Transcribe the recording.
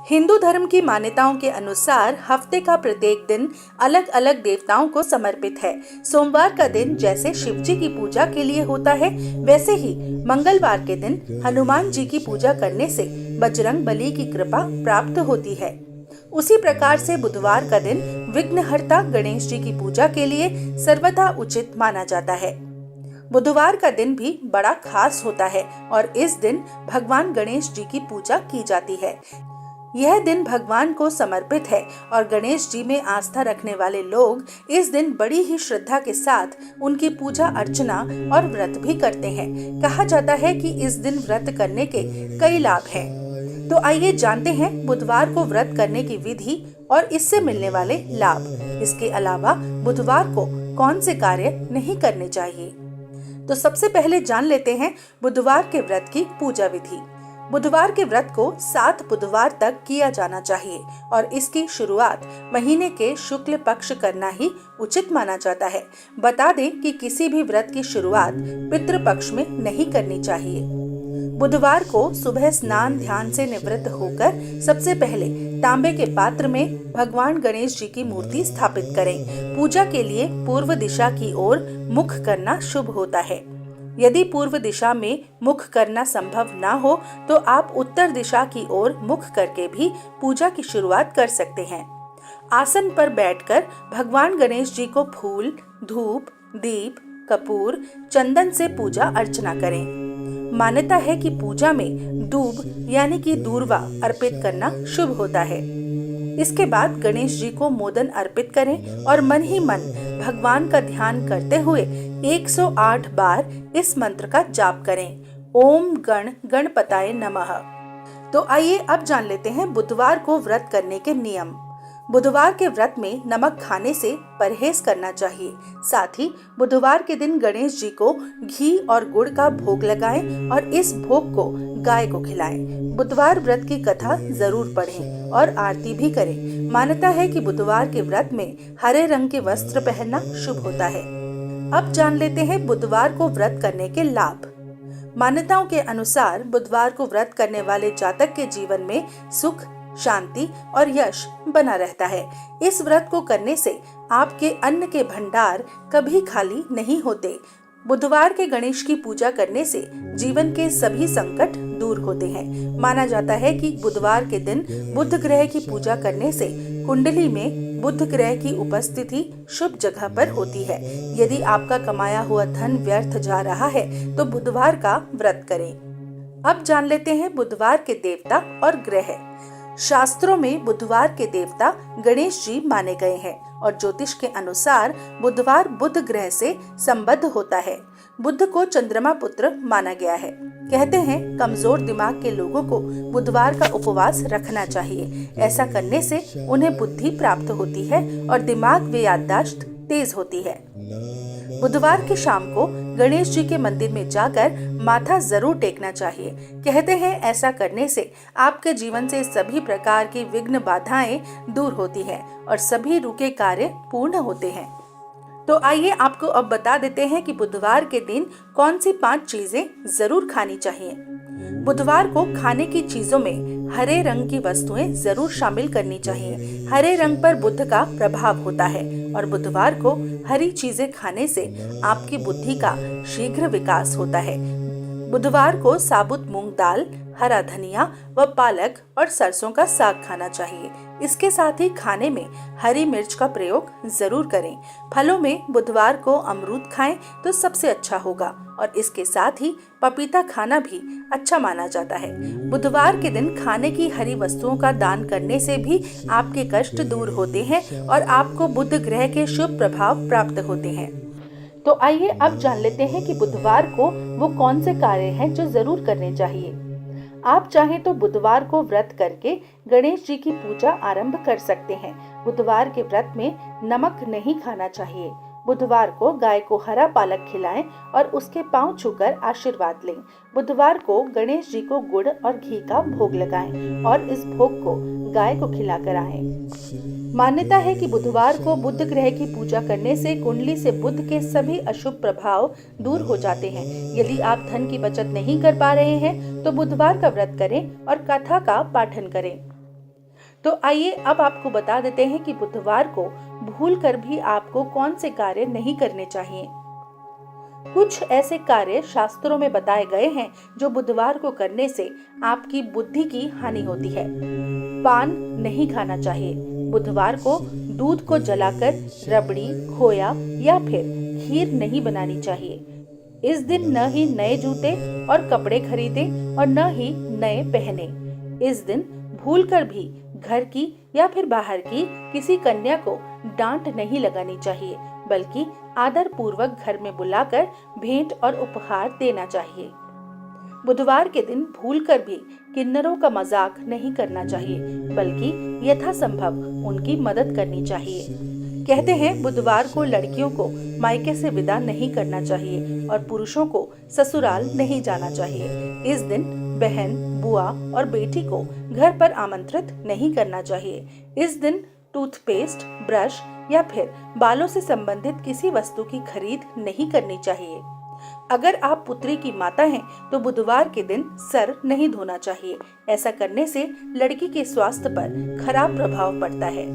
हिंदू धर्म की मान्यताओं के अनुसार हफ्ते का प्रत्येक दिन अलग अलग देवताओं को समर्पित है। सोमवार का दिन जैसे शिव जी की पूजा के लिए होता है, वैसे ही मंगलवार के दिन हनुमान जी की पूजा करने से बजरंग बली की कृपा प्राप्त होती है। उसी प्रकार से बुधवार का दिन विघ्नहर्ता गणेश जी की पूजा के लिए सर्वथा उचित माना जाता है। बुधवार का दिन भी बड़ा खास होता है और इस दिन भगवान गणेश जी की पूजा की जाती है। यह दिन भगवान को समर्पित है और गणेश जी में आस्था रखने वाले लोग इस दिन बड़ी ही श्रद्धा के साथ उनकी पूजा अर्चना और व्रत भी करते हैं। कहा जाता है कि इस दिन व्रत करने के कई लाभ हैं। तो आइए जानते हैं बुधवार को व्रत करने की विधि और इससे मिलने वाले लाभ। इसके अलावा बुधवार को कौन से कार्य नहीं करने चाहिए। तो सबसे पहले जान लेते हैं बुधवार के व्रत की पूजा विधि। बुधवार के व्रत को 7 बुधवार तक किया जाना चाहिए और इसकी शुरुआत महीने के शुक्ल पक्ष करना ही उचित माना जाता है। बता दें कि किसी भी व्रत की शुरुआत पितृ पक्ष में नहीं करनी चाहिए। बुधवार को सुबह स्नान ध्यान से निवृत्त होकर सबसे पहले तांबे के पात्र में भगवान गणेश जी की मूर्ति स्थापित करें। पूजा के लिए पूर्व दिशा की ओर मुख करना शुभ होता है। यदि पूर्व दिशा में मुख करना संभव ना हो तो आप उत्तर दिशा की ओर मुख करके भी पूजा की शुरुआत कर सकते हैं। आसन पर बैठकर भगवान गणेश जी को फूल, धूप, दीप, कपूर, चंदन से पूजा अर्चना करें। मान्यता है कि पूजा में दूब यानी कि दूर्वा अर्पित करना शुभ होता है। इसके बाद गणेश जी को मोदन अर्पित करें और मन ही मन भगवान का ध्यान करते हुए 108 बार इस मंत्र का जाप करें। ओम गण गणपताय नमः। तो आइए अब जान लेते हैं बुधवार को व्रत करने के नियम। बुधवार के व्रत में नमक खाने से परहेज करना चाहिए। साथ ही बुधवार के दिन गणेश जी को घी और गुड़ का भोग लगाएं और इस भोग को गाय को खिलाएं। बुधवार व्रत की कथा जरूर पढ़ें और आरती भी करें। मान्यता है कि बुधवार के व्रत में हरे रंग के वस्त्र पहनना शुभ होता है। अब जान लेते हैं बुधवार को व्रत करने के लाभ। मान्यताओं के अनुसार बुधवार को व्रत करने वाले जातक के जीवन में सुख, शांति और यश बना रहता है। इस व्रत को करने से आपके अन्न के भंडार कभी खाली नहीं होते। बुधवार के गणेश की पूजा करने से जीवन के सभी संकट दूर होते हैं। माना जाता है कि बुधवार के दिन बुध ग्रह की पूजा करने से कुंडली में बुध ग्रह की उपस्थिति शुभ जगह पर होती है। यदि आपका कमाया हुआ धन व्यर्थ जा रहा है तो बुधवार का व्रत करें। अब जान लेते हैं बुधवार के देवता और ग्रह। शास्त्रों में बुधवार के देवता गणेश जी माने गए हैं और ज्योतिष के अनुसार बुधवार बुध ग्रह से संबद्ध होता है। बुध को चंद्रमा पुत्र माना गया है। कहते हैं कमजोर दिमाग के लोगों को बुधवार का उपवास रखना चाहिए। ऐसा करने से उन्हें बुद्धि प्राप्त होती है और दिमाग व याददाश्त तेज होती है। बुधवार की शाम को गणेश जी के मंदिर में जाकर माथा जरूर टेकना चाहिए। कहते हैं ऐसा करने से आपके जीवन से सभी प्रकार की विघ्न बाधाएं दूर होती हैं और सभी रुके कार्य पूर्ण होते हैं। तो आइए आपको अब बता देते हैं कि बुधवार के दिन कौन सी 5 चीजें जरूर खानी चाहिए। बुधवार को खाने की चीजों में हरे रंग की वस्तुएं जरूर शामिल करनी चाहिए। हरे रंग पर बुध का प्रभाव होता है और बुधवार को हरी चीजें खाने से आपकी बुद्धि का शीघ्र विकास होता है। बुधवार को साबुत मूंग दाल, हरा धनिया व पालक और सरसों का साग खाना चाहिए। इसके साथ ही खाने में हरी मिर्च का प्रयोग जरूर करें। फलों में बुधवार को अमरूद खाएं तो सबसे अच्छा होगा और इसके साथ ही पपीता खाना भी अच्छा माना जाता है। बुधवार के दिन खाने की हरी वस्तुओं का दान करने से भी आपके कष्ट दूर होते हैं और आपको बुध ग्रह के शुभ प्रभाव प्राप्त होते हैं। तो आइए अब जान लेते हैं कि बुधवार को वो कौन से कार्य हैं जो जरूर करने चाहिए। आप चाहें तो बुधवार को व्रत करके गणेश जी की पूजा आरंभ कर सकते हैं। बुधवार के व्रत में नमक नहीं खाना चाहिए। बुधवार को गाय को हरा पालक खिलाएं और उसके पांव छूकर आशीर्वाद लें। बुधवार को गणेश जी को गुड़ और घी का भोग लगाएं और इस भोग को गाय को खिलाकर आएं। मान्यता है कि बुधवार को बुध ग्रह की पूजा करने से कुंडली से बुध के सभी अशुभ प्रभाव दूर हो जाते हैं। यदि आप धन की बचत नहीं कर पा रहे हैं तो बुधवार का व्रत करें और कथा का पाठन करें। तो आइए अब आपको बता देते हैं कि बुधवार को भूल कर भी आपको कौन से कार्य नहीं करने चाहिए। कुछ ऐसे कार्य शास्त्रों में बताए गए हैं जो बुधवार को करने से आपकी बुद्धि की हानि होती है। पान नहीं खाना चाहिए। बुधवार को दूध को जलाकर रबड़ी, खोया या फिर खीर नहीं बनानी चाहिए। इस दिन न ही नए जूते और कपड़े खरीदें और न ही नए पहने। इस दिन भूलकर भी घर की या फिर बाहर की किसी कन्या को डांट नहीं लगानी चाहिए, बल्कि आदर पूर्वक घर में बुलाकर भेंट और उपहार देना चाहिए। बुधवार के दिन भूलकर भी किन्नरों का मजाक नहीं करना चाहिए, बल्कि यथासंभव उनकी मदद करनी चाहिए। कहते हैं बुधवार को लड़कियों को मायके से विदा नहीं करना चाहिए और पुरुषों को ससुराल नहीं जाना चाहिए। इस दिन बहन, बुआ और बेटी को घर पर आमंत्रित नहीं करना चाहिए। इस दिन टूथपेस्ट, ब्रश या फिर बालों से संबंधित किसी वस्तु की खरीद नहीं करनी चाहिए। अगर आप पुत्री की माता हैं तो बुधवार के दिन सर नहीं धोना चाहिए। ऐसा करने से लड़की के स्वास्थ्य पर खराब प्रभाव पड़ता है।